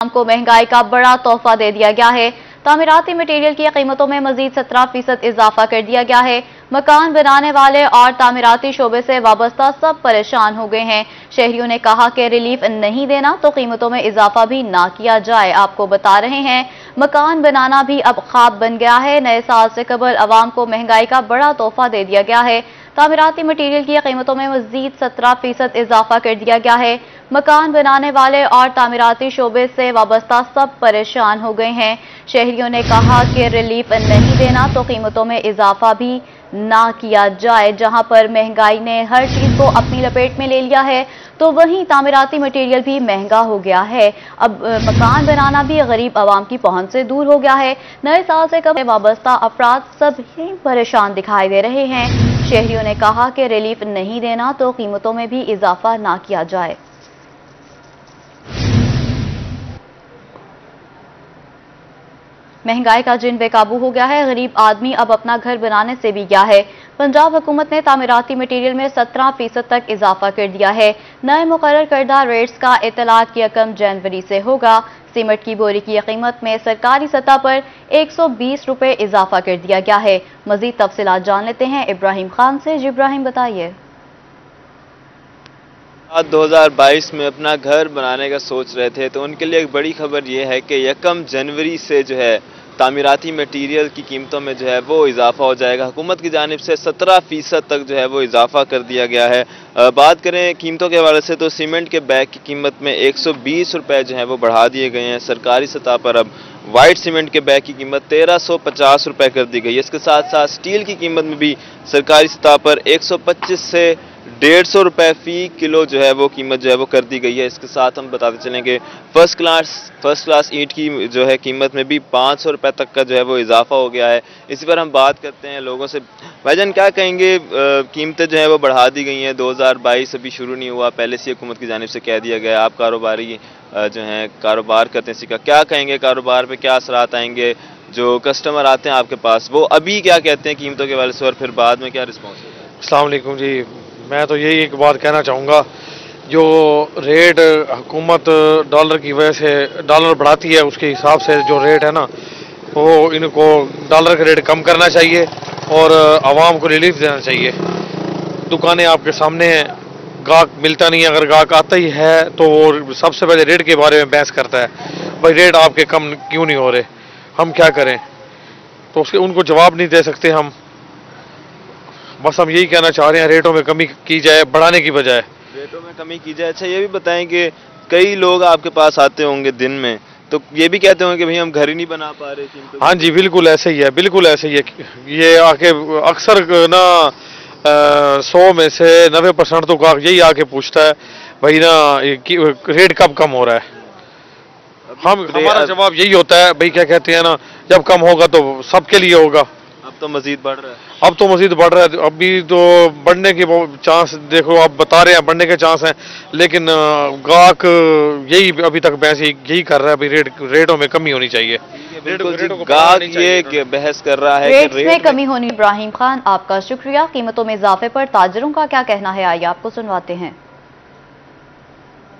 को महंगाई का बड़ा तोहफा दे दिया गया है। तामीराती मटेरियल की कीमतों में मजीद 17% इजाफा कर दिया गया है। मकान बनाने वाले और तामीराती शोबे से वाबस्ता सब परेशान हो गए हैं। शहरियों ने कहा कि रिलीफ नहीं देना तो कीमतों में इजाफा भी ना किया जाए। आपको बता रहे हैं, मकान बनाना भी अब ख्वाब बन गया है। नए साल से कबल अवाम को महंगाई का बड़ा तोहफा दे दिया गया है। तामीराती मटीरियल की कीमतों में मजीद 17% इजाफा कर दिया गया है। मकान बनाने वाले और तामीराती शोबे से वाबस्ता सब परेशान हो गए हैं। शहरियों ने कहा कि रिलीफ नहीं देना तो कीमतों में इजाफा भी ना किया जाए। जहां पर महंगाई ने हर चीज को अपनी लपेट में ले लिया है, तो वहीं तामीराती मटेरियल भी महंगा हो गया है। अब मकान बनाना भी गरीब आवाम की पहुंच से दूर हो गया है। नए साल से कब वाबस्ता अफराद सब ही परेशान दिखाई दे रहे हैं। शहरियों ने कहा कि रिलीफ नहीं देना तो कीमतों में भी इजाफा ना किया जाए। महंगाई का जिन बेकाबू हो गया है। गरीब आदमी अब अपना घर बनाने से भी गया है। पंजाब हुकूमत ने तामीराती मटीरियल में 17% तक इजाफा कर दिया है। नए मुकर्रर करदा रेट्स का इतलाक 1 जनवरी से होगा। सीमेंट की बोरी की कीमत में सरकारी सतह पर 120 रुपए इजाफा कर दिया गया है। मजीद तफसीलात जान लेते हैं इब्राहिम खान से। जी इब्राहिम, बताइए। 2022 में अपना घर बनाने का सोच रहे थे तो उनके लिए एक बड़ी खबर यह है कि 1 जनवरी से जो है तामीराती मटीरियल की कीमतों में जो है वो इजाफा हो जाएगा। हुकूमत की जानिब से 17% तक जो है वो इजाफा कर दिया गया है। बात करें कीमतों के हवाले से तो सीमेंट के बैग की कीमत में 120 रुपए जो है वो बढ़ा दिए गए हैं। सरकारी सतह पर अब वाइट सीमेंट के बैग की कीमत 1350 रुपए कर दी गई है। इसके साथ साथ स्टील की कीमत में भी सरकारी सतह पर 125 से 150 रुपए फी किलो जो है वो कीमत जो है वो कर दी गई है। इसके साथ हम बताते चलेंगे फर्स्ट क्लास ईंट की जो है कीमत में भी 500 रुपए तक का जो है वो इजाफा हो गया है। इसी पर हम बात करते हैं लोगों से। भाईजान, क्या कहेंगे, कीमतें जो है वो बढ़ा दी गई हैं। 2022 अभी शुरू नहीं हुआ, पहले से हुकूमत की जानिब से कह दिया गया। आप कारोबारी जो हैं, कारोबार करते हैं, सीखा, क्या कहेंगे, कारोबार पे क्या असरात आएंगे? जो कस्टमर आते हैं आपके पास वो अभी क्या कहते हैं कीमतों के बारे में, और फिर बाद में क्या रिस्पॉन्स होगा? अस्सलाम वालेकुम जी, मैं तो यही एक बात कहना चाहूँगा, जो रेट हुकूमत डॉलर की वजह से डॉलर बढ़ाती है उसके हिसाब से जो रेट है ना, वो इनको डॉलर का रेट कम करना चाहिए और आवाम को रिलीफ देना चाहिए। दुकानें आपके सामने हैं, गाहक मिलता नहीं है। अगर गाहक आता ही है तो वो सबसे पहले रेट के बारे में बहस करता है, भाई रेट आपके कम क्यों नहीं हो रहे, हम क्या करें? तो उसके उनको जवाब नहीं दे सकते हम। बस हम यही कहना चाह रहे हैं, रेटों में कमी की जाए बढ़ाने की बजाय। रेटों में कमी की जाए। अच्छा, ये भी बताएं कि कई लोग आपके पास आते होंगे दिन में, तो ये भी कहते होंगे कि भाई हम घर ही नहीं बना पा रहे। हाँ जी, बिल्कुल ऐसे ही है, बिल्कुल ऐसे ही है। ये आके अक्सर ना 100 में से 90% तो यही आके पूछता है, भाई ना रेट कब कम हो रहा है। हमारा जवाब यही होता है, भाई क्या कहते हैं ना, जब कम होगा तो सबके लिए होगा। अब तो मजीद बढ़ रहा है। अब तो मजीद बढ़ रहा है। अभी तो बढ़ने के चांस देखो, आप बता रहे हैं बढ़ने के चांस हैं, लेकिन गाहक यही अभी तक बहस यही कर रहा है, भाई रेटों में कमी होनी चाहिए। गाहक ये बहस कर रहा है रेट में कमी होनी। इब्राहिम खान, आपका शुक्रिया। कीमतों में इजाफे पर ताजरों का क्या कहना है, आइए आपको सुनवाते हैं।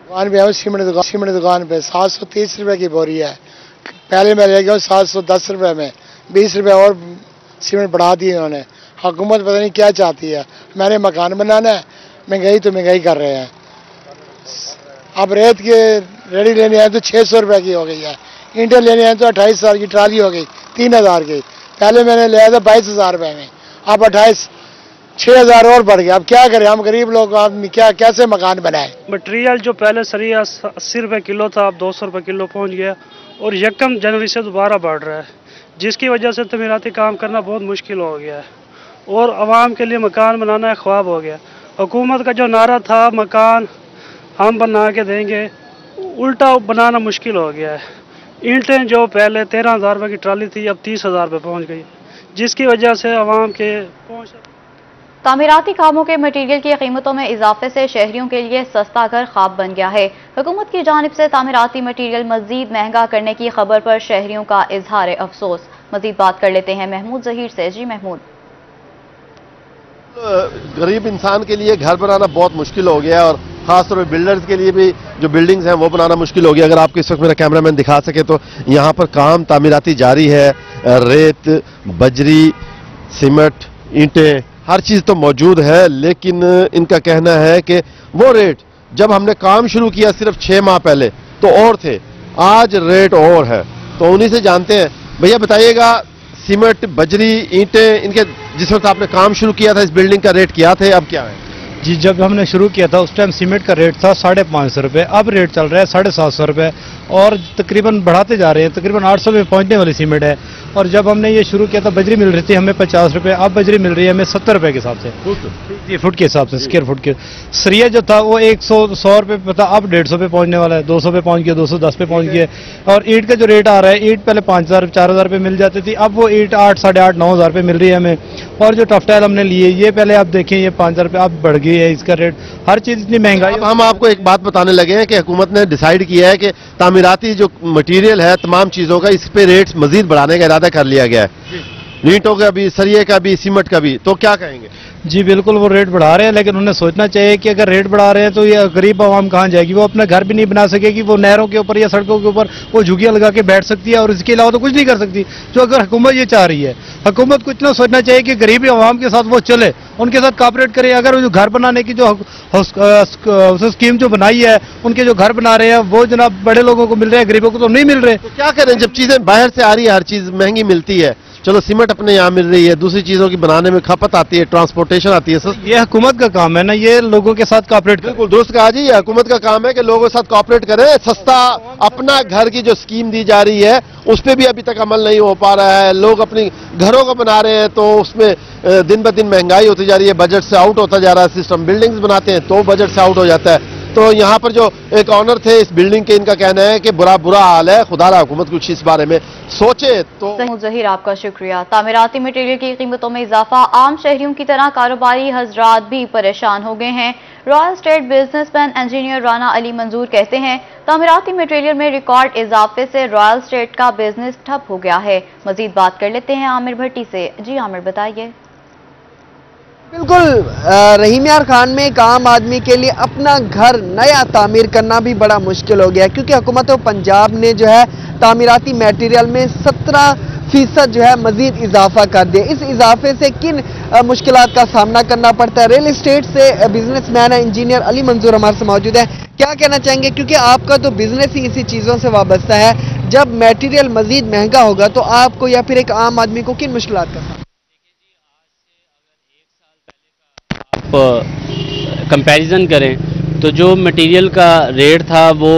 दुकान पे सीमेंट दुकान पे 730 रुपए की बोरी है। पहले मैं ले गया 710 रुपए में, 20 रुपए और सीमेंट बढ़ा दिए उन्होंने। हुकूमत पता नहीं क्या चाहती है। मैंने मकान बनाना है, महंगाई तो महंगाई कर रहे हैं। अब रेत के रेडी लेने आए तो 600 रुपए की हो गई है। ईंटें लेने आए तो 28,000 की ट्राली हो गई, 3,000 की। पहले मैंने लिया था 22,000 रुपए में, अब 6,000 और बढ़ गया। अब क्या करें हम गरीब लोग, आदमी क्या कैसे मकान बनाए? मटेरियल जो पहले सरिया 80 रुपए किलो था, अब 200 रुपए किलो पहुंच गया और 1 जनवरी से दोबारा बढ़ रहा है, जिसकी वजह से तमीराती काम करना बहुत मुश्किल हो गया है और आवाम के लिए मकान बनाना एक ख्वाब हो गया। हुकूमत का जो नारा था मकान हम बना के देंगे, उल्टा बनाना मुश्किल हो गया है। ईंटें जो पहले 13,000 रुपये की ट्राली थी, अब 30,000 रुपये पहुँच गई, जिसकी वजह से आवाम के तामीराती कामों के मटीरियल की कीमतों में इजाफे से शहरियों के लिए सस्ता घर ख्वाब बन गया है। हुकूमत की जानिब से तामीराती मटीरियल मजीद महंगा करने की खबर पर शहरियों का इजहार अफसोस। मजीद बात कर लेते हैं महमूद जहीर से। जी महमूद। गरीब इंसान के लिए घर बनाना बहुत मुश्किल हो गया और खासतौर पर बिल्डर्स के लिए भी जो बिल्डिंग्स हैं वो बनाना मुश्किल हो गया। अगर आपको इस वक्त मेरा कैमरामैन दिखा सके तो यहाँ पर काम तामीराती जारी है। रेत, बजरी, सीमेंट, ईंटें, हर चीज़ तो मौजूद है, लेकिन इनका कहना है कि वो रेट जब हमने काम शुरू किया सिर्फ 6 माह पहले तो और थे, आज रेट और है। तो उन्हीं से जानते हैं। भैया बताइएगा, सीमेंट, बजरी, ईंटें, इनके जिस वक्त आपने काम शुरू किया था इस बिल्डिंग का रेट क्या थे, अब क्या है? जी, जब हमने शुरू किया था उस टाइम सीमेंट का रेट था 550 रुपये, अब रेट चल रहा है 750 रुपये और तकरीबन बढ़ाते जा रहे हैं, तकरीबन 800 में पहुंचने वाली सीमेंट है। और जब हमने ये शुरू किया था बजरी मिल रही थी हमें 50 रुपये, अब बजरी मिल रही है हमें 70 रुपये के हिसाब से, जी फुट के हिसाब से, स्क्वायर फुट के। सरिया जो था वो 100 रुपये पे था, अब 150 पे पहुंचने वाला है, 200 पे पहुंच गया, 210 पे पहुंच गया। और ईंट का जो रेट आ रहा है, ईंट पहले 5000 4000 रुपये मिल जाती थी, अब वो ईंट 8 साढ़े 8 9000 रुपये मिल रही है हमें। और जो टफटाइल हमने लिए ये पहले आप देखें ये 5000 रुपये अब बढ़ गई है इसका रेट, हर चीज़ इतनी महंगाई। अब हम आपको एक बात बताने लगे हैं कि हुकूमत ने डिसाइड किया है कि तामीराती जो मटेरियल है तमाम चीज़ों का, इस पे रेट्स मजीद बढ़ाने का इरादा कर लिया गया है, ईंटों का भी, सरिये का भी, सीमेंट का भी। तो क्या कहेंगे? जी बिल्कुल, वो रेट बढ़ा रहे हैं, लेकिन उन्हें सोचना चाहिए कि अगर रेट बढ़ा रहे हैं तो ये गरीब आवाम कहाँ जाएगी, वो अपना घर भी नहीं बना सकेगी, वो नहरों के ऊपर या सड़कों के ऊपर वो झुग्गियाँ लगा के बैठ सकती है और इसके अलावा तो कुछ नहीं कर सकती। जो अगर हुकूमत ये चाह रही है, हुकूमत को इतना सोचना चाहिए कि गरीब आवाम के साथ वो चले, उनके साथ कॉपरेट करे। अगर जो घर बनाने की जो स्कीम जो बनाई है, उनके जो घर बना रहे हैं वो जनाब बड़े लोगों को मिल रहे हैं, गरीबों को तो नहीं मिल रहे। तो क्या करें जब चीज़ें बाहर से आ रही है, हर चीज़ महंगी मिलती है। चलो सीमेंट अपने यहाँ मिल रही है, दूसरी चीजों की बनाने में खपत आती है, ट्रांसपोर्टेशन आती है। ये हुकूमत का काम है ना, ये लोगों के साथ कॉपरेट। बिल्कुल दुरुस्त कहा जी, ये हुकूमत का काम है कि लोगों के साथ कॉपरेट करें। सस्ता अपना घर की जो स्कीम दी जा रही है उस पर भी अभी तक अमल नहीं हो पा रहा है। लोग अपनी घरों को बना रहे हैं तो उसमें दिन ब दिन महंगाई होती जा रही है, बजट से आउट होता जा रहा है सिस्टम। बिल्डिंग्स बनाते हैं तो बजट से आउट हो जाता है। तो यहाँ पर जो एक ऑनर थे इस बिल्डिंग के, इनका कहना है कि बुरा हाल है, खुदा हुकूमत कुछ इस बारे में सोचे तो। जहीर आपका शुक्रिया। तामीराती मटेरियल की कीमतों में इजाफा, आम शहरियों की तरह कारोबारी हजरात भी परेशान हो गए हैं। Royal state businessman engineer Rana Ali मंजूर कहते हैं तामीराती मटेरियल में रिकॉर्ड इजाफे से रॉयल स्टेट का बिजनेस ठप हो गया है। मजीद बात कर लेते हैं आमिर भट्टी से। जी आमिर बताइए। बिल्कुल, रहीम यार खान में एक आम आदमी के लिए अपना घर नया तामीर करना भी बड़ा मुश्किल हो गया, क्योंकि हुकूमत पंजाब ने जो है तामीराती मटेरियल में 17% जो है मजीद इजाफा कर दिया। इस इजाफे से किन मुश्किलात का सामना करना पड़ता है? रियल एस्टेट से बिजनेसमैन है इंजीनियर अली मंजूर हमारे से मौजूद है। क्या कहना चाहेंगे, क्योंकि आपका तो बिजनेस ही इसी चीज़ों से वाबस्ता है, जब मटेरियल मजीद महंगा होगा तो आपको या फिर एक आम आदमी को किन मुश्किलात का सामना? कंपैरिजन करें तो जो मटेरियल का रेट था वो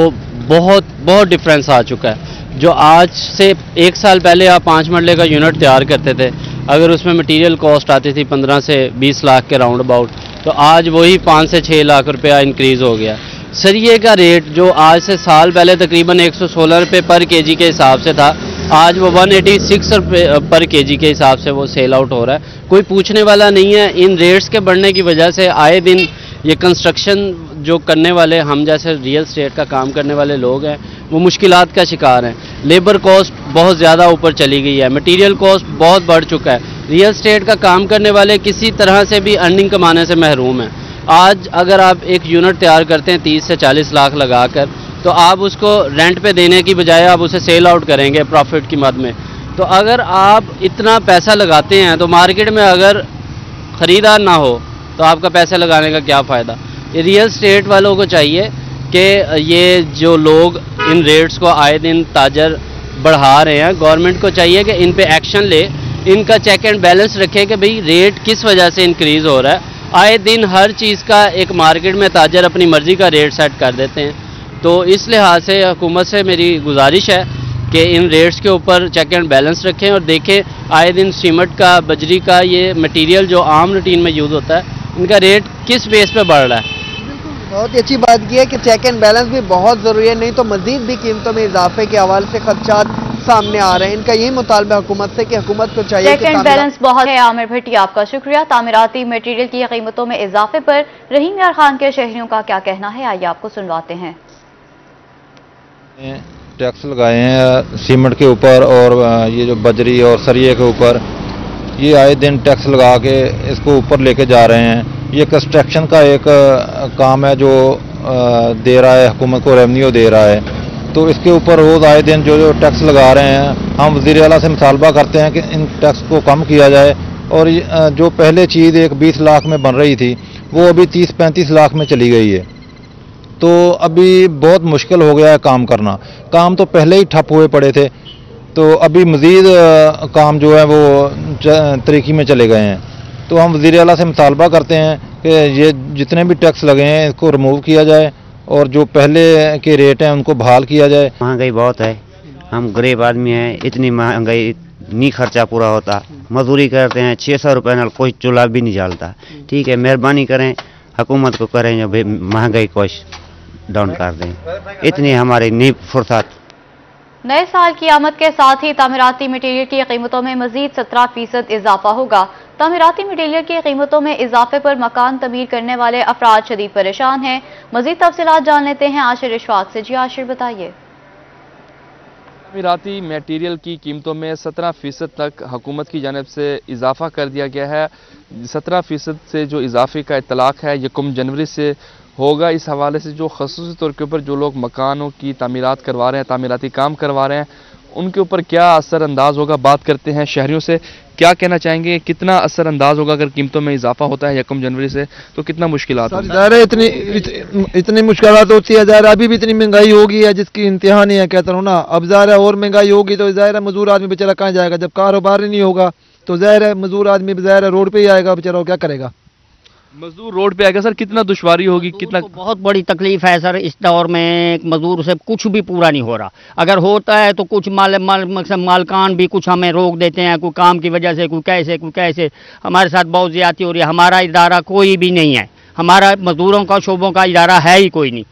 बहुत डिफरेंस आ चुका है। जो आज से 1 साल पहले आप 5 मरले का यूनिट तैयार करते थे, अगर उसमें मटेरियल कॉस्ट आती थी 15 से 20 लाख के राउंड अबाउट, तो आज वही 5 से 6 लाख रुपया इंक्रीज़ हो गया। सरिये का रेट जो आज से साल पहले तकरीबन 116 रुपये पर केजी के हिसाब से था, आज वो 186 रुपये पर केजी के हिसाब से वो सेल आउट हो रहा है। कोई पूछने वाला नहीं है। इन रेट्स के बढ़ने की वजह से आए दिन ये कंस्ट्रक्शन जो करने वाले, हम जैसे रियल स्टेट का काम करने वाले लोग हैं, वो मुश्किलात का शिकार हैं। लेबर कॉस्ट बहुत ज़्यादा ऊपर चली गई है, मटेरियल कॉस्ट बहुत बढ़ चुका है। रियल स्टेट का काम करने वाले किसी तरह से भी अर्निंग कमाने से महरूम हैं। आज अगर आप एक यूनिट तैयार करते हैं 30 से 40 लाख लगाकर, तो आप उसको रेंट पे देने की बजाय आप उसे सेल आउट करेंगे प्रॉफिट की मद में। तो अगर आप इतना पैसा लगाते हैं तो मार्केट में अगर ख़रीदार ना हो तो आपका पैसा लगाने का क्या फ़ायदा। ये रियल स्टेट वालों को चाहिए कि ये जो लोग इन रेट्स को आए दिन ताजर बढ़ा रहे हैं, गवर्नमेंट को चाहिए कि इन पे एक्शन ले, इनका चेक एंड बैलेंस रखे कि भाई रेट किस वजह से इंक्रीज़ हो रहा है। आए दिन हर चीज़ का एक मार्केट में ताजर अपनी मर्ज़ी का रेट सेट कर देते हैं। तो इस लिहाज से हुकूमत से मेरी गुजारिश है कि इन रेट्स के ऊपर चेक एंड बैलेंस रखें और देखें आए दिन सीमेंट का, बजरी का, ये मटेरियल जो आम रूटीन में यूज़ होता है, इनका रेट किस बेस पे बढ़ रहा है। बहुत ही अच्छी बात की है कि चेक एंड बैलेंस भी बहुत ज़रूरी है, नहीं तो मजीद भी कीमतों में इजाफे के हवाले से खदशात सामने आ रहे हैं। इनका यही मुतालबा हुकूमत से कि हुकूमत को चाहिए चेक एंड बैलेंस बहुत है। आमिर भट्टी आपका शुक्रिया। तामीराती मटेरियल की कीमतों में इजाफे पर रहीम यार खान के शहरियों का क्या कहना है, आइए आपको सुनवाते हैं। टैक्स लगाए हैं सीमेंट के ऊपर और ये जो बजरी और सरिये के ऊपर, ये आए दिन टैक्स लगा के इसको ऊपर लेके जा रहे हैं। ये कंस्ट्रक्शन का एक काम है जो दे रहा है, हुकूमत को रेवेन्यू दे रहा है, तो इसके ऊपर रोज़ आए दिन जो जो टैक्स लगा रहे हैं, हम वज़ीर आला से मुतालबा करते हैं कि इन टैक्स को कम किया जाए। और जो पहले चीज़ एक 20 लाख में बन रही थी वो अभी 30-35 लाख में चली गई है, तो अभी बहुत मुश्किल हो गया है काम करना। काम तो पहले ही ठप हुए पड़े थे, तो अभी मज़ीद काम जो है वो तरीक़ी में चले गए हैं। तो हम वज़ीर आला से मुतालबा करते हैं कि ये जितने भी टैक्स लगे हैं इसको रिमूव किया जाए और जो पहले के रेट हैं उनको बहाल किया जाए। महंगाई बहुत है, हम गरीब आदमी हैं, इतनी महंगाई नहीं खर्चा पूरा होता, मजदूरी करते हैं 600 रुपये नाल कोई चूल्हा भी नहीं जलता। ठीक है, मेहरबानी करें, हुकूमत को करें जो महंगाई को डाउन कर दें, इतनी हमारी नहीं फुर्सत। नए साल की आमद के साथ ही तामीराती मटीरियल की कीमतों में मजीद 17% इजाफा होगा। तामीराती मटीरियल की कीमतों में इजाफे पर मकान तमीर करने वाले अफराद शदीद परेशान हैं। मजीद तफसीलात जान लेते हैं आशिर इशफाक से। जी आशिर, बताइए। तामीराती मटीरियल की कीमतों में 17% तक हुकूमत की जानिब से इजाफा कर दिया गया है। 17% से जो इजाफे का इतलाक है 1 जनवरी से होगा। इस हवाले से जो ख़ुसूसी तौर के ऊपर जो लोग मकानों की तामीरात करवा रहे हैं, तामीराती काम करवा रहे हैं, उनके ऊपर क्या असर अंदाज होगा, बात करते हैं शहरियों से। क्या कहना चाहेंगे, कितना असर अंदाज होगा अगर कीमतों में इजाफा होता है 1 जनवरी से, तो कितना मुश्किलात होगी? ज़ाहिर इतनी मुश्किलात होती है, ज़ाहिर अभी भी इतनी महंगाई होगी है जिसकी इंतहा नहीं है, कहता हूँ ना। अब ज़ाहिर और महंगाई होगी तो ज़ाहिर मजदूर आदमी बेचारा कहाँ जाएगा, जब कारोबार ही नहीं होगा तो ज़ाहिर मजदूर आदमी ज़ाहिर रोड पे ही आएगा बेचारा, क्या करेगा? मजदूर रोड पे आएगा। सर, कितना दुश्वारी होगी, कितना? बहुत बड़ी तकलीफ है सर, इस दौर में मजदूर से कुछ भी पूरा नहीं हो रहा। अगर होता है तो कुछ मालकान भी कुछ हमें रोक देते हैं, कोई काम की वजह से, कोई कैसे। हमारे साथ बहुत ज्यादती हो रही है। हमारा इदारा कोई भी नहीं है, हमारा मजदूरों का शोबों का इदारा है ही कोई नहीं।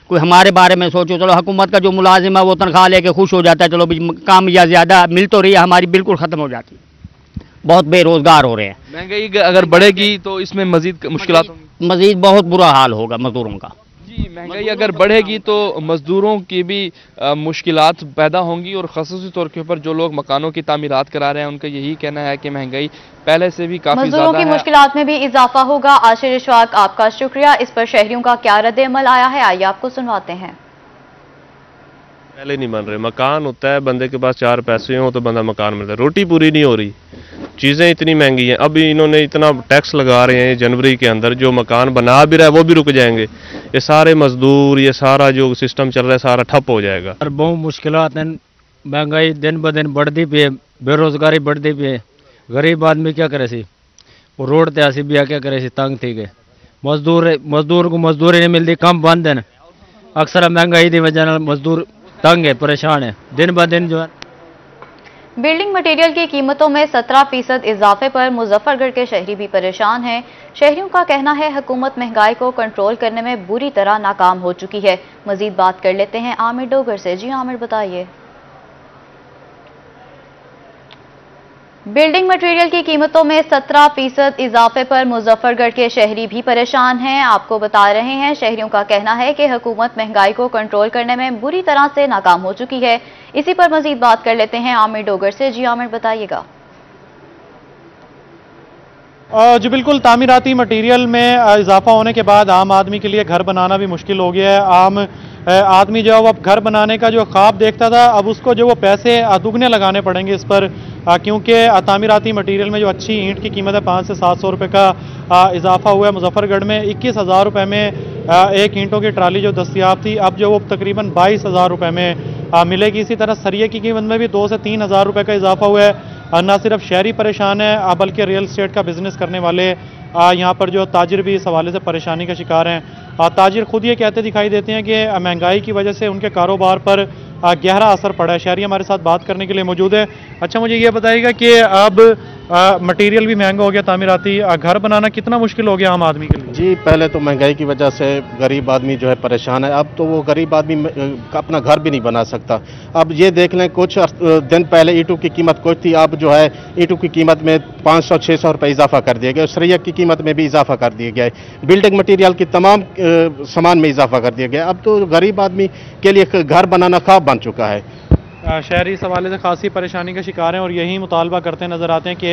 कोई हमारे बारे में सोचो, चलो हुकूमत का जो मुलाजिम है वो तनख्वाह लेके खुश हो जाता है, चलो काम या ज्यादा मिल तो रही है, हमारी बिल्कुल खत्म हो जाती है। बहुत बेरोजगार हो रहे हैं। महंगाई अगर बढ़ेगी तो इसमें मजीद मुश्किलात होंगी, मजीद बहुत बुरा हाल होगा मजदूरों का। जी, महंगाई अगर बढ़ेगी तो मजदूरों की भी मुश्किलात पैदा होंगी। और ख़ुसूसी तौर के ऊपर जो लोग मकानों की तामीरात करा रहे हैं उनका यही कहना है कि महंगाई पहले से भी काफी ज़्यादा है। मजदूरों की मुश्किलात में भी इजाफा होगा। आशिर इशफाक, आपका शुक्रिया। इस पर शहरियों का क्या रद्द-ए-अमल आया है, आइए आपको सुनवाते हैं। पहले नहीं बन रहे, मकान होता है बंदे के पास 4 पैसे हो तो बंदा मकान मिलता है, रोटी पूरी नहीं हो रही, चीज़ें इतनी महंगी हैं। अभी इन्होंने इतना टैक्स लगा रहे हैं जनवरी के अंदर, जो मकान बना भी रहा है वो भी रुक जाएंगे। ये सारे मजदूर, ये सारा जो सिस्टम चल रहा है सारा ठप हो जाएगा। बहुत मुश्किलात हैं, महंगाई दिन ब दिन बढ़ती पे, बेरोजगारी बढ़ती पे, गरीब आदमी क्या करे सी, वो रोड ते आसी भी क्या करे सी, तंग थी गए। मजदूर को मजदूरी नहीं मिलती, कम बंद है। अक्सर महंगाई की वजह मजदूर तंग है, परेशान है, दिन ब दिन जो है। बिल्डिंग मटेरियल की कीमतों में 17% इजाफे पर मुजफ्फरगढ़ के शहरी भी परेशान हैं। शहरियों का कहना है हुकूमत महंगाई को कंट्रोल करने में बुरी तरह नाकाम हो चुकी है। मजीद बात कर लेते हैं आमिर डोगर से। जी आमिर, बताइए। बिल्डिंग मटेरियल की कीमतों में 17% इजाफे पर मुजफ्फरगढ़ के शहरी भी परेशान हैं। आपको बता रहे हैं, शहरियों का कहना है कि हुकूमत महंगाई को कंट्रोल करने में बुरी तरह से नाकाम हो चुकी है। इसी पर मजीद बात कर लेते हैं आमिर डोगर से। जी आमिर, बताइएगा। जी बिल्कुल, तामीराती मटीरियल में इजाफा होने के बाद आम आदमी के लिए घर बनाना भी मुश्किल हो गया है। आम आदमी जो अब घर बनाने का जो ख्वाब देखता था, अब उसको जो वो पैसे दुगने लगाने पड़ेंगे इस पर, क्योंकि तामीराती मटीरियल में जो अच्छी ईंट की कीमत है 500 से 700 रुपये का इजाफा हुआ है। मुजफ्फरगढ़ में 21,000 रुपये में एक ईंटों की ट्राली जो दस्तियाब थी, अब जो वो तकरीबन 22,000 रुपये में मिलेगी। इसी तरह सरिये की कीमत में भी 2 से 3,000 रुपये का इजाफा हुआ है। न सिर्फ शहरी परेशान है बल्कि रियल एस्टेट का बिजनेस करने वाले यहाँ पर जो ताजिर भी इस हवाले से परेशानी का शिकार हैं। ताजिर खुद ये कहते दिखाई देते हैं कि महंगाई की वजह से उनके कारोबार पर गहरा असर पड़ा है। शहरी हमारे साथ बात करने के लिए मौजूद है। अच्छा, मुझे ये बताइएगा कि अब मटेरियल भी महंगा हो गया, तामीराती घर बनाना कितना मुश्किल हो गया आम आदमी के लिए? जी, पहले तो महंगाई की वजह से गरीब आदमी जो है परेशान है। अब तो वो गरीब आदमी अपना घर भी नहीं बना सकता। अब ये देख लें, कुछ दिन पहले ईंटों की कीमत कुछ थी, अब जो है ईंटों की कीमत में 500-600 रुपये इजाफा कर दिया गया। सरिया की कीमत में भी इजाफा कर दिया गया है। बिल्डिंग मटीरियल की तमाम सामान में इजाफा कर दिया गया। अब तो गरीब आदमी के लिए घर बनाना ख्वाब बन चुका है। शहरी इस हवाले से खासी परेशानी का शिकार हैं और यही मुतालबा करते नजर आते हैं कि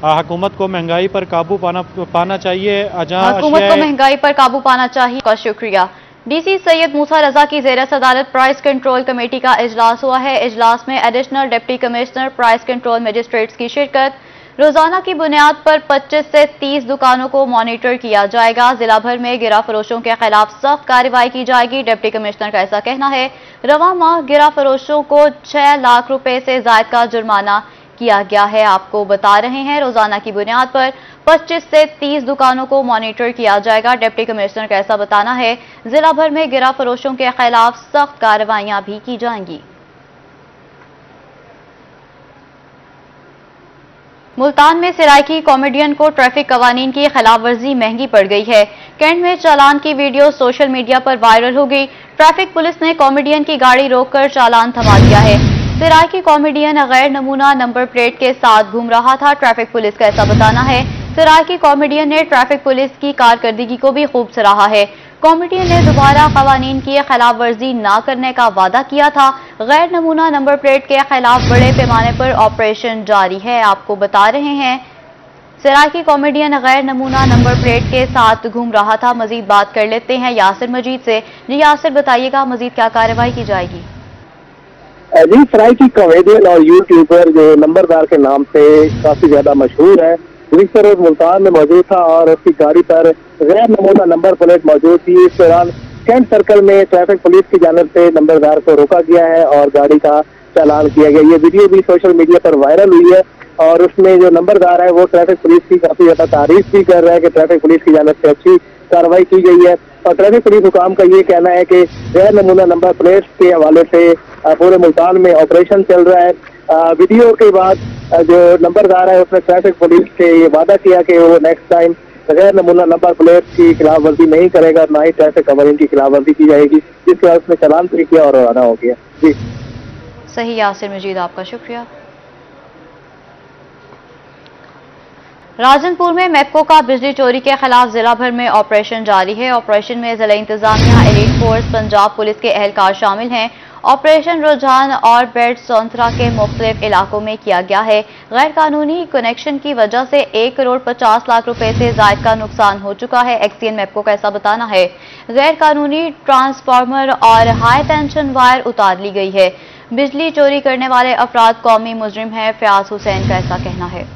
हुकूमत को महंगाई पर काबू पाना चाहिए। हुकूमत को महंगाई पर काबू पाना चाहिए। का शुक्रिया। डीसी सैयद मूसा रजा की ज़ेरत अदालत प्राइस कंट्रोल कमेटी का इजलास हुआ है। इजलास में additional deputy commissioner price control magistrates की शिरकत। रोजाना की बुनियाद पर 25 से 30 दुकानों को मॉनिटर किया जाएगा। जिला भर में गिरा फरोशों के खिलाफ सख्त कार्रवाई की जाएगी। डिप्टी कमिश्नर का ऐसा कहना है। रवां माह गिरा फरोशों को 6 लाख रुपए से जायद का जुर्माना किया गया है। आपको बता रहे हैं रोजाना की बुनियाद पर 25 से 30 दुकानों को मॉनिटर किया जाएगा। डिप्टी कमिश्नर का ऐसा बताना है। जिला भर में गिरा फरोशों के खिलाफ सख्त कार्रवाइयां भी की जाएंगी। मुल्तान में सराइकी कॉमेडियन को ट्रैफिक कवानीन की खिलाफ वर्जी महंगी पड़ गई है। कैंट में चालान की वीडियो सोशल मीडिया पर वायरल हो गई। ट्रैफिक पुलिस ने कॉमेडियन की गाड़ी रोककर चालान थमा दिया है। सराइकी कॉमेडियन गैर नमूना नंबर प्लेट के साथ घूम रहा था। ट्रैफिक पुलिस का ऐसा बताना है। सराइकी कॉमेडियन ने ट्रैफिक पुलिस की कारकर्दगी को भी खूब सराहा है। कॉमेडियन ने दोबारा कवानीन की खिलाफ वर्जी न करने का वादा किया था। गैर नमूना नंबर प्लेट के खिलाफ बड़े पैमाने पर ऑपरेशन जारी है। आपको बता रहे हैं सराइकी कॉमेडियन गैर नमूना नंबर प्लेट के साथ घूम रहा था। मजीद बात कर लेते हैं यासिर मजीद से। जी यासिर, बताइएगा मजीद क्या कार्रवाई की जाएगी? जी, सराइकी कॉमेडियन और यूट्यूबर जो नंबरदार के नाम से काफी ज्यादा मशहूर है, पुलिस रोड मुल्तान में मौजूद था और उसकी गाड़ी पर गैर नमूना नंबर प्लेट मौजूद थी। इस दौरान कैंट सर्कल में ट्रैफिक पुलिस की जानिब से नंबरदार को रोका गया है और गाड़ी का चालान किया गया। ये वीडियो भी सोशल मीडिया पर वायरल हुई है और उसमें जो नंबरदार है वो ट्रैफिक पुलिस की काफी ज्यादा तारीफ भी कर रहा है कि ट्रैफिक पुलिस की जानिब से अच्छी कार्रवाई की गई है। और ट्रैफिक पुलिस हुकाम का ये कहना है कि गैर नमूना नंबर प्लेट के हवाले से पूरे मुल्तान में ऑपरेशन चल रहा है। वीडियो के बाद जो नंबरदार है उसने ट्रैफिक पुलिस से ये वादा किया कि वो नेक्स्ट टाइम गैर नमूना नंबर प्लेट की खिलाफ वर्जी नहीं करेगा, ना ही ट्रैफिक कवरिंग की खिलाफ वर्जी की जाएगी, जिसके बाद उसने चालान भी किया और रवाना हो गया। जी सही यासिर मजीद, आपका शुक्रिया। राजनपुर में मैपको का बिजली चोरी के खिलाफ जिला भर में ऑपरेशन जारी है। ऑपरेशन में जिला इंतजामिया, एलीट फोर्स, पंजाब पुलिस के एहलकार शामिल हैं। ऑपरेशन रुझान और बेड सोंथरा के मुख्तलिफ इलाकों में किया गया है। गैर कानूनी कनेक्शन की वजह से 1 करोड़ 50 लाख रुपए से जायद का नुकसान हो चुका है। एक्सीएन मैपको का ऐसा बताना है। गैर कानूनी ट्रांसफार्मर और हाई टेंशन वायर उतार ली गई है। बिजली चोरी करने वाले अफराद कौमी मुजरिम हैं। फयाज हुसैन का ऐसा कहना है।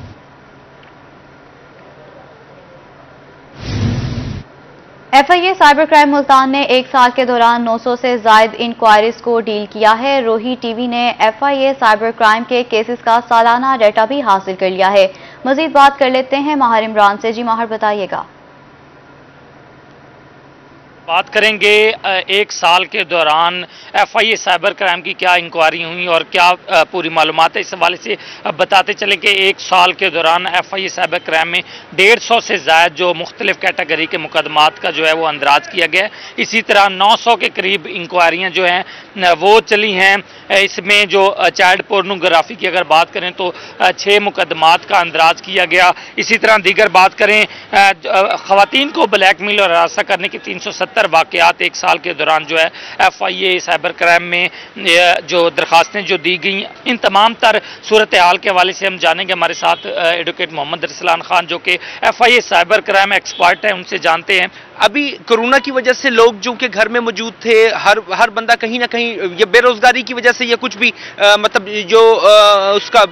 एफआईए साइबर क्राइम मुल्तान ने 1 साल के दौरान 900 से जायद इंक्वायरीज को डील किया है। रोही टीवी ने एफआईए साइबर क्राइम के केसेस का सालाना डेटा भी हासिल कर लिया है। मजीद बात कर लेते हैं माहिर इमरान से। जी माहिर, बताइएगा। बात करेंगे 1 साल के दौरान एफआईए साइबर क्राइम की क्या इंक्वायरी हुई और क्या पूरी मालूमात है। इस हवाले से बताते चलें कि 1 साल के दौरान एफआईए साइबर क्राइम में 150 से ज़ायद जो मुख्तलिफ कैटेगरी के मुकदमात का जो है वो अंदराज किया गया है। इसी तरह 900 के करीब इंक्वायरियाँ जो हैं वो चली हैं। इसमें जो चाइल्ड पोर्नोग्राफी की अगर बात करें तो 6 मुकदमात का अंदराज किया गया। इसी तरह दीगर बात करें ख़वातीन को ब्लैकमेल और हरासा करने की 370 वाक़यात 1 साल के दौरान जो है एफआईए साइबर क्राइम में जो दरखास्तें जो दी गई, इन तमाम तर सूरत हाल के हवाले से हम जानेंगे। हमारे साथ एडवोकेट मोहम्मद रसलान खान जो कि एफआईए साइबर क्राइम एक्सपर्ट हैं, उनसे जानते हैं। अभी कोरोना की वजह से लोग जो कि घर में मौजूद थे, हर बंदा कहीं ना कहीं ये बेरोजगारी की वजह से या कुछ भी मतलब जो उसका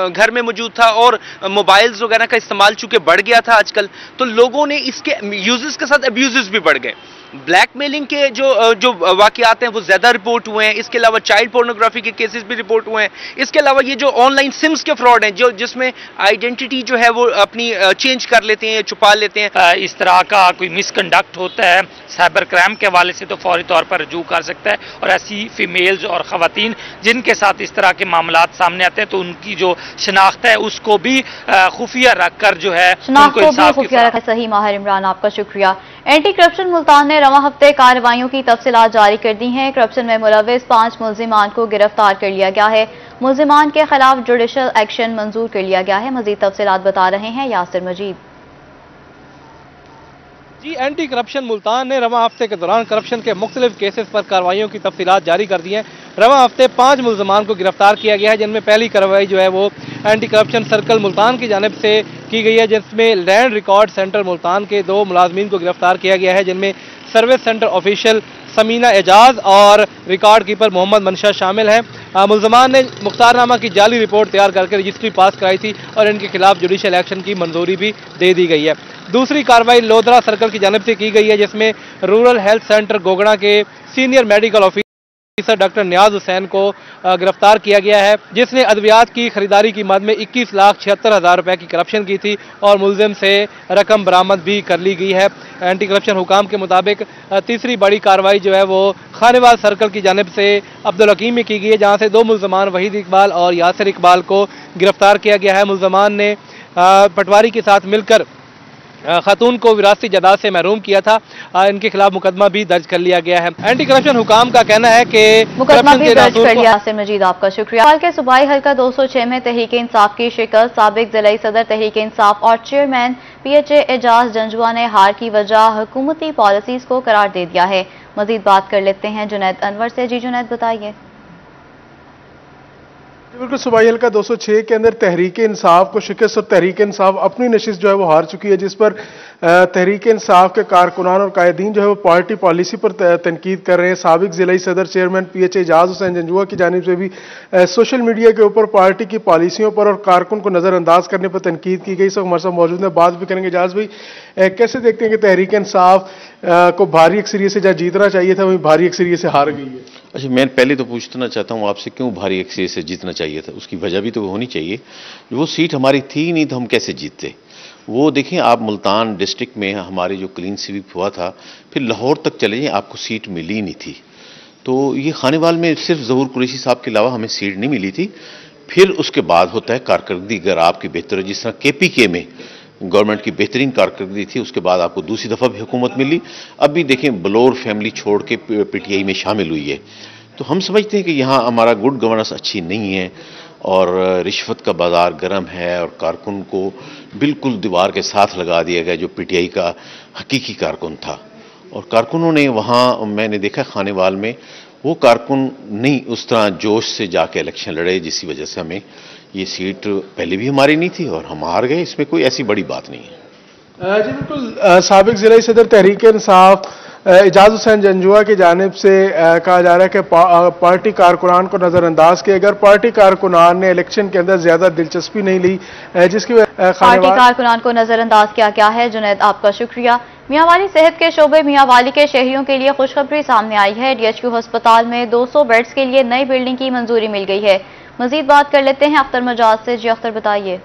घर में मौजूद था और मोबाइल्स वगैरह का इस्तेमाल चूंकि बढ़ गया था आजकल, तो लोगों ने इसके यूजेस के साथ अब्यूजेस भी बढ़ गए। ब्लैकमेलिंग के जो वाकयात हैं वो ज़्यादा रिपोर्ट हुए हैं। इसके अलावा चाइल्ड पोर्नोग्राफी के केसेस भी रिपोर्ट हुए हैं। इसके अलावा ये जो ऑनलाइन सिम्स के फ्रॉड हैं, जिसमें आइडेंटिटी जो है वो अपनी चेंज कर लेते हैं, छुपा लेते हैं। इस तरह का कोई मिसकंडक्ट होता है साइबर क्राइम के हवाले से तो फौरी तौर पर रजू कर सकता है। और ऐसी फीमेल्स और ख़वातीन जिनके साथ इस तरह के मामलात सामने आते हैं तो उनकी जो शनाख्त है उसको भी खुफिया रखकर जो है उनको इंसाफ खुफिया रखा। सही माहिर इमरान, आपका शुक्रिया। एंटी करप्शन मुल्तान ने रवां हफ्ते कार्रवाइयों की तफसीलात जारी कर दी हैं। करप्शन में मुलविस 5 मुल्जिमान को गिरफ्तार कर लिया गया है। मुल्जिमान के खिलाफ जुडिशल एक्शन मंजूर कर लिया गया है। मजीद तफसीलात बता रहे हैं यासिर मजीद। जी, एंटी करप्शन मुल्तान ने रवां हफ्ते के दौरान करप्शन के मुख्तलिफ केसेस पर कार्रवाइयों की तफसीलात जारी कर दी हैं। रवां हफ्ते 5 मुल्ज़मान को गिरफ्तार किया गया है, जिनमें पहली कार्रवाई जो है वो एंटी करप्शन सर्कल मुल्तान की जानिब से की गई है, जिसमें लैंड रिकॉर्ड सेंटर मुल्तान के 2 मुलाजमीन को गिरफ्तार किया गया है, जिनमें service centre official Samina Ejaz और रिकॉर्ड कीपर मोहम्मद मनशा शामिल हैं। मुल्ज़मान ने मुख्तारनामा की जाली रिपोर्ट तैयार करके रजिस्ट्री पास कराई थी और इनके खिलाफ जुडिशल एक्शन की मंजूरी भी दे दी गई है। दूसरी कार्रवाई लोधरा सर्कल की जानिब से की गई है, जिसमें रूरल हेल्थ सेंटर गोगड़ा के सीनियर मेडिकल ऑफिसर डॉक्टर नियाज हुसैन को गिरफ्तार किया गया है, जिसने अद्वियात की खरीदारी की मद में 21,76,000 रुपए की करप्शन की थी और मुलजिम से रकम बरामद भी कर ली गई है। एंटी करप्शन हुकाम के मुताबिक तीसरी बड़ी कार्रवाई जो है वो खानेवाल सर्कल की जानिब से अब्दुल हकीम में की गई है, जहां से 2 मुल्ज़मान वहीद इकबाल और यासिर इकबाल को गिरफ्तार किया गया है। मुल्ज़मान ने पटवारी के साथ मिलकर खातून को विरासती जायदाद से महरूम किया था। इनके खिलाफ मुकदमा भी दर्ज कर लिया गया है। एंटी करप्शन हुकाम का कहना है कि मुकदमा भी दर्ज कर लिया। आसिम मजीद आपका शुक्रिया। हाल के सूबाई हल्का 206 में तहरीक इंसाफ की शिकस्त, साबिक जिला सदर तहरीक इंसाफ और चेयरमैन PHA एजाज जंजुआ ने हार की वजह हुकूमती पॉलिसीज को करार दे दिया है। मजीद बात कर लेते हैं जुनैद अनवर से। जी जुनैद बताइए। बिल्कुल, सूबाई हल्का 206 के अंदर तहरीक इंसाफ को शिकस्त और तहरीक इंसाफ अपनी नशिस्त जो है वो हार चुकी है, जिस पर तहरीक इंसाफ के कारकुनान और कायदीन जो है वो पार्टी पॉलिसी पर तनकीद कर रहे हैं। साबिक जिलाई सदर चेयरमैन PHA एजाज हुसैन जंजुआ की जानिब से भी सोशल मीडिया के ऊपर पार्टी की पॉलिसियों पर और कारकुन को नज़रअंदाज करने पर तनकीद की गई। इस वक्त हमारे साथ मौजूद है, बात भी करेंगे। एजाज भाई, कैसे देखते हैं कि तहरीक इंसाफ को भारी अक्सरियत से जहाँ जीतना चाहिए था वहीं भारी अक्सरियत से हार गई है? अच्छा, मैं पहले तो पूछना चाहता हूँ आपसे, क्यों भारी अक्सरियत से जीतना चाहिए था? उसकी वजह भी तो होनी चाहिए। वो सीट हमारी थी ही नहीं तो हम कैसे जीतते? वो देखें, आप मुल्तान डिस्ट्रिक्ट में हमारे जो क्लीन स्वीप हुआ था, फिर लाहौर तक चले जाएं, आपको सीट मिली नहीं थी। तो ये खानेवाल में सिर्फ ज़हूर कुरैशी साहब के अलावा हमें सीट नहीं मिली थी। फिर उसके बाद होता है कारकर्दगी, अगर आपकी बेहतर है, जिस तरह KPK में गवर्नमेंट की बेहतरीन कारकर्दगी थी, उसके बाद आपको दूसरी दफ़ा भी हुकूमत मिली। अब भी देखें, बलोर फैमिली छोड़ के PTI में शामिल हुई है। तो हम समझते हैं कि यहाँ हमारा गुड गवर्नेंस अच्छी नहीं है और रिश्वत का बाजार गर्म है और कारकुन को बिल्कुल दीवार के साथ लगा दिया गया जो PTI का हकीकी कारकुन था। और कारकुनों ने वहाँ, मैंने देखा खानेवाल में, वो कारकुन नहीं उस तरह जोश से जाके इलेक्शन लड़े, जिसकी वजह से हमें ये सीट पहले भी हमारी नहीं थी और हम हार गए। इसमें कोई ऐसी बड़ी बात नहीं है। जी बिल्कुल, साबिक जिला सदर तहरीक इंसाफ एजाज हुसैन जंजुआ की जानिब से कहा जा रहा है कि पार्टी कारकुनान को नजरअंदाज किया। अगर पार्टी कारकुनान ने इलेक्शन के अंदर ज्यादा दिलचस्पी नहीं ली, जिसकी पार्टी कारकुनान को नजरअंदाज किया गया है। जुनैद आपका शुक्रिया। मियांवाली सेहत के शोबे मियांवाली के शहरियों के लिए खुशखबरी सामने आई है। DHQ अस्पताल में 200 बेड्स के लिए नई बिल्डिंग की मंजूरी मिल गई है। मजीद बात कर लेते हैं अख्तर मजाज से। जी अख्तर बताइए।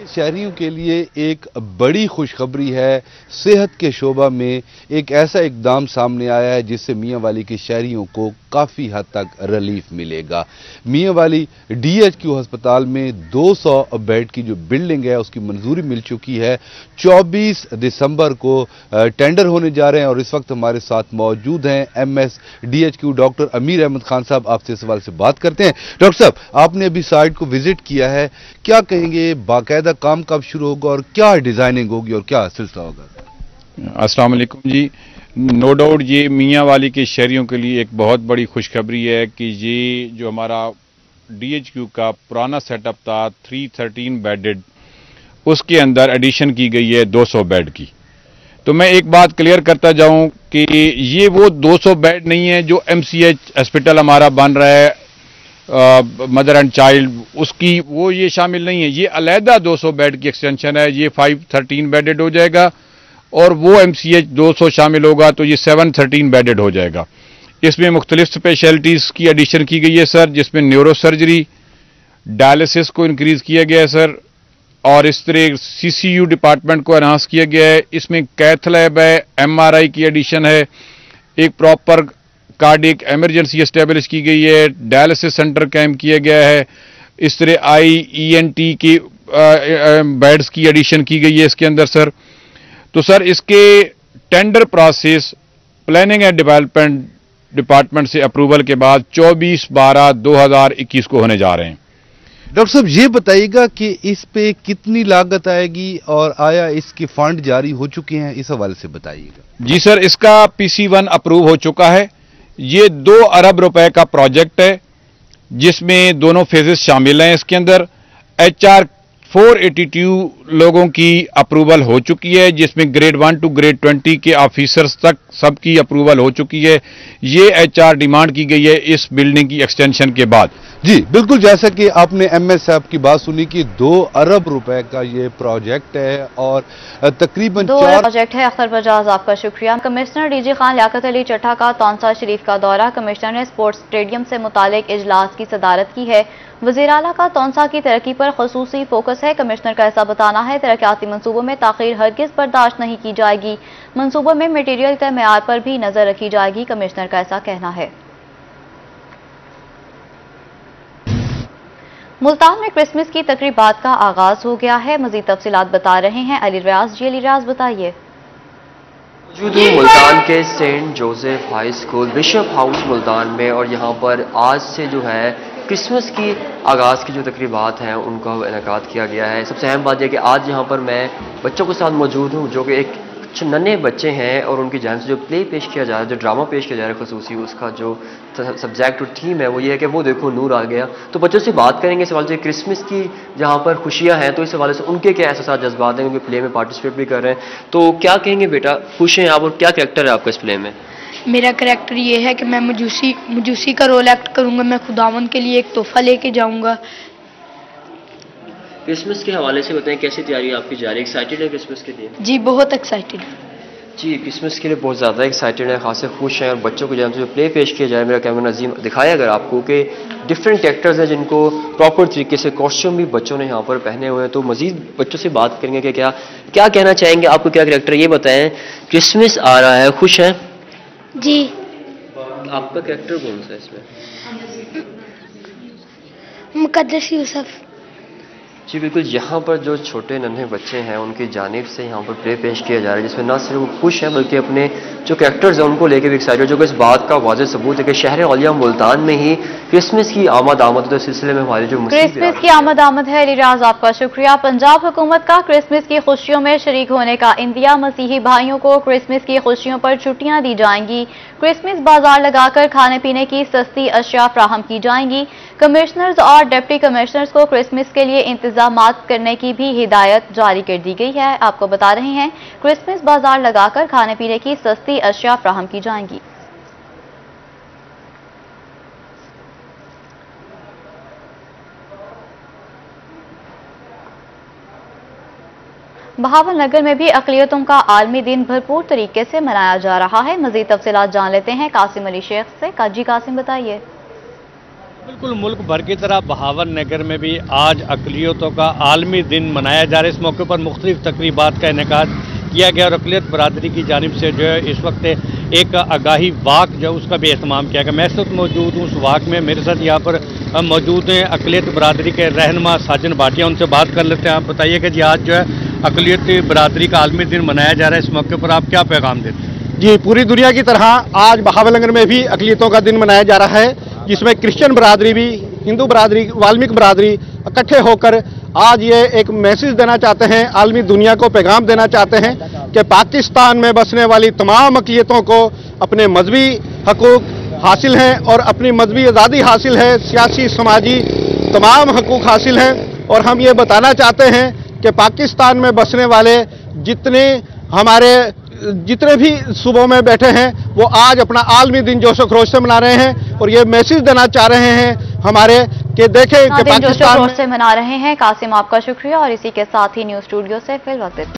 शहरियों के लिए एक बड़ी खुशखबरी है। सेहत के शोबा में एक ऐसा इकदाम सामने आया है जिससे मियांवाली के शहरियों को काफ़ी हद तक रिलीफ मिलेगा। मियांवाली DHQ अस्पताल में 200 बेड की जो बिल्डिंग है उसकी मंजूरी मिल चुकी है। 24 दिसंबर को टेंडर होने जा रहे हैं और इस वक्त हमारे साथ मौजूद हैं MS DHQ डॉक्टर अमीर अहमद खान साहब। आपसे इस सवाल से बात करते हैं। डॉक्टर साहब, आपने अभी साइट को विजिट किया है, क्या कहेंगे, बाकायदा काम कब शुरू होगा और क्या डिजाइनिंग होगी और क्या सिलसिला होगा? अस्सलाम वालेकुम जी। नो डाउट ये मियांवाली के शहरियों के लिए एक बहुत बड़ी खुशखबरी है कि ये जो हमारा DHQ का पुराना सेटअप था 313 बेडेड, उसके अंदर एडिशन की गई है 200 बेड की। तो मैं एक बात क्लियर करता जाऊं कि ये वो 200 बेड नहीं है जो MCH हॉस्पिटल हमारा बन रहा है मदर एंड चाइल्ड, उसकी वो ये शामिल नहीं है। ये अलहदा 200 बेड की एक्सटेंशन है। ये 513 बेडेड हो जाएगा और वो MCH 200 शामिल होगा तो ये 713 बेडेड हो जाएगा। इसमें मुख्तलिफ स्पेशलिटीज़ की एडिशन की गई है सर, जिसमें न्यूरो सर्जरी, डायलिसिस को इंक्रीज़ किया गया है सर, और इस तरह CCU डिपार्टमेंट को एनहांस किया गया है। इसमें कैथ लैब है, MRI की एडिशन है, एक प्रॉपर कार्डियक इमरजेंसी एस्टेब्लिश की गई है, डायलिसिस सेंटर कायम किया गया है। इस तरह ENT की बेड्स की एडिशन की गई है इसके अंदर सर। तो सर इसके tender process planning and development department से अप्रूवल के बाद 24/12/2021 को होने जा रहे हैं। डॉक्टर साहब, ये बताइएगा कि इस पे कितनी लागत आएगी और आया इसके फंड जारी हो चुके हैं, इस हवाले से बताइएगा। जी सर, इसका PC1 अप्रूव हो चुका है। ये 2 अरब रुपए का प्रोजेक्ट है जिसमें दोनों फेजेस शामिल हैं। इसके अंदर HR 482 लोगों की अप्रूवल हो चुकी है, जिसमें ग्रेड 1 टू ग्रेड 20 के ऑफिसर्स तक सबकी अप्रूवल हो चुकी है। ये HR डिमांड की गई है इस बिल्डिंग की एक्सटेंशन के बाद। जी बिल्कुल, जैसा कि आपने MS साहब की बात सुनी कि 2 अरब रुपए का ये प्रोजेक्ट है और तकरीबन 2 अरब प्रोजेक्ट है। अख्तर बजाज आपका शुक्रिया। कमिश्नर DG खान लियाकत अली चट्ठा का तौंसा शरीफ का दौरा। कमिश्नर ने स्पोर्ट्स स्टेडियम से मुतालिक इजलास की सदारत की है। वज़ीर आला का तौंसा की तरक्की पर खुसूसी फोकस है। कमिश्नर का ऐसा बताना है तरक्याती मंसूबों में ताखीर हरगिज बर्दाश्त नहीं की जाएगी। मंसूबों में मटीरियल के मेयार पर भी नजर रखी जाएगी। कमिश्नर का ऐसा कहना है। मुल्तान में क्रिसमस की तकरीबात का आगाज हो गया है। मजीद तफसीलात बता रहे हैं अली रियाज। जी अली रियाज बताइए। मौजूद हूँ मुल्तान के saint Joseph high school bishop house Multan में, और यहाँ पर आज से जो है क्रिसमस की आगाज़ की जो तकरीबात हैं उनका इनेकाद किया गया है। सबसे अहम बात यह कि आज यहाँ पर मैं बच्चों के साथ मौजूद हूँ जो कि एक नन्हे बच्चे हैं, और उनकी जान से जो प्ले पेश किया जा रहा है, जो ड्रामा पेश किया जा रहा है खसूसी, उसका जो सब्जेक्ट और थीम है वो ये है कि वो देखो नूर आ गया। तो बच्चों से बात करेंगे इस हवाले से क्रिसमस की जहाँ पर खुशियाँ हैं, तो इस हवाले से उनके क्या एहसास जज्बात हैं, उनके प्ले में पार्टिसिपेट भी कर रहे हैं। तो क्या कहेंगे बेटा, खुश हैं आप और क्या कैरेक्टर है आपका इस प्ले में? मेरा करैक्टर ये है कि मैं मजूसी का रोल एक्ट करूंगा। मैं खुदावन के लिए एक तोहफा लेके जाऊंगा। क्रिसमस के हवाले से बताएं कैसी तैयारी आपकी जा रही है? एक्साइटेड है क्रिसमस के लिए? जी बहुत एक्साइटेड है। जी क्रिसमस के लिए बहुत ज़्यादा एक्साइटेड है, खासे खुश हैं। और बच्चों को जब से प्ले पेश किया जाए, मेरा कैमरा नजीम दिखाया अगर आपको कि डिफरेंट कैरेक्टर्स हैं जिनको प्रॉपर तरीके से कॉस्ट्यूम भी बच्चों ने यहाँ पर पहने हुए हैं। तो मजीद बच्चों से बात करेंगे कि क्या क्या कहना चाहेंगे, आपको क्या कैरेक्टर ये बताएं। क्रिसमस आ रहा है, खुश हैं? जी। आपका कैरेक्टर कौन सा है इसमें? मुकद्दस यूसुफ। जी बिल्कुल, यहाँ पर जो छोटे नन्हे बच्चे हैं उनकी जानिब से यहाँ पर प्ले पेश किया जा रहा है, जिसमें न सिर्फ वो खुश हैं बल्कि अपने जो कैरेक्टर्स हैं उनको लेकर भी एक्साइटेड, जो कि इस बात का वाज़ेह सबूत है कि शहर औलिया मुल्तान में ही क्रिसमस की आमद होते सिलसिले में हमारे जो क्रिसमस की आमद है। अलीराज आपका शुक्रिया। पंजाब हुकूमत का क्रिसमस की खुशियों में शरीक होने का इंदिया। मसीही भाइयों को क्रिसमस की खुशियों पर छुट्टियां दी जाएंगी। क्रिसमस बाजार लगाकर खाने पीने की सस्ती अशिया फ्राहम की जाएंगी। कमिश्नर्स और डिप्टी कमिश्नर्स को क्रिसमस के लिए इंतजामात करने की भी हिदायत जारी कर दी गई है। आपको बता रहे हैं क्रिसमस बाजार लगाकर खाने पीने की सस्ती अशिया फ्राहम की जाएंगी। बहावलनगर में भी अक़लियतों का आलमी दिन भरपूर तरीके से मनाया जा रहा है। मज़ीद तफसीलात जान लेते हैं कासिम अली शेख से। काजी कासिम बताइए। बिल्कुल, मुल्क भर की तरह बहावलनगर में भी आज अक़लियतों का आलमी दिन मनाया जा रहा है। इस मौके पर मुख्तलिफ तकरीबात का इनेकाद किया गया और अक़लियत बरादरी की जानिब से जो है इस वक्त एक आगाही वाक जो उसका भी एहतमाम किया गया। मैं इस वक्त मौजूद हूँ उस वाक में। मेरे साथ यहाँ पर मौजूद हैं अक़लियत बरादरी के रहनुमा साजन भाटिया। उनसे बात कर लेते हैं। आप बताइए कि जी आज जो है अक़लियत बरादरी का आलमी दिन मनाया जा रहा है, इस मौके पर आप क्या पैगाम देते हैं? जी, पूरी दुनिया की तरह आज बहावलनगर में भी अक़लियतों का दिन मनाया जा रहा है, जिसमें क्रिश्चियन बरादरी भी, हिंदू बरादरी, वाल्मीकि बरादरी इकट्ठे होकर आज ये एक मैसेज देना चाहते हैं, आलमी दुनिया को पैगाम देना चाहते हैं कि पाकिस्तान में बसने वाली तमाम अक़लियतों को अपने मजहबी हकूक़ हासिल हैं और अपनी मजहबी आज़ादी हासिल है, सियासी समाजी तमाम हकूक़ हासिल हैं। और हम ये बताना चाहते हैं कि पाकिस्तान में बसने वाले जितने भी सूबों में बैठे हैं वो आज अपना आलमी दिन जोशो खरोश से मना रहे हैं और ये मैसेज देना चाह रहे हैं हमारे कि देखें कि पाकिस्तान से मना रहे हैं। कासिम आपका शुक्रिया और इसी के साथ ही न्यूज़ स्टूडियो से फिल वक्त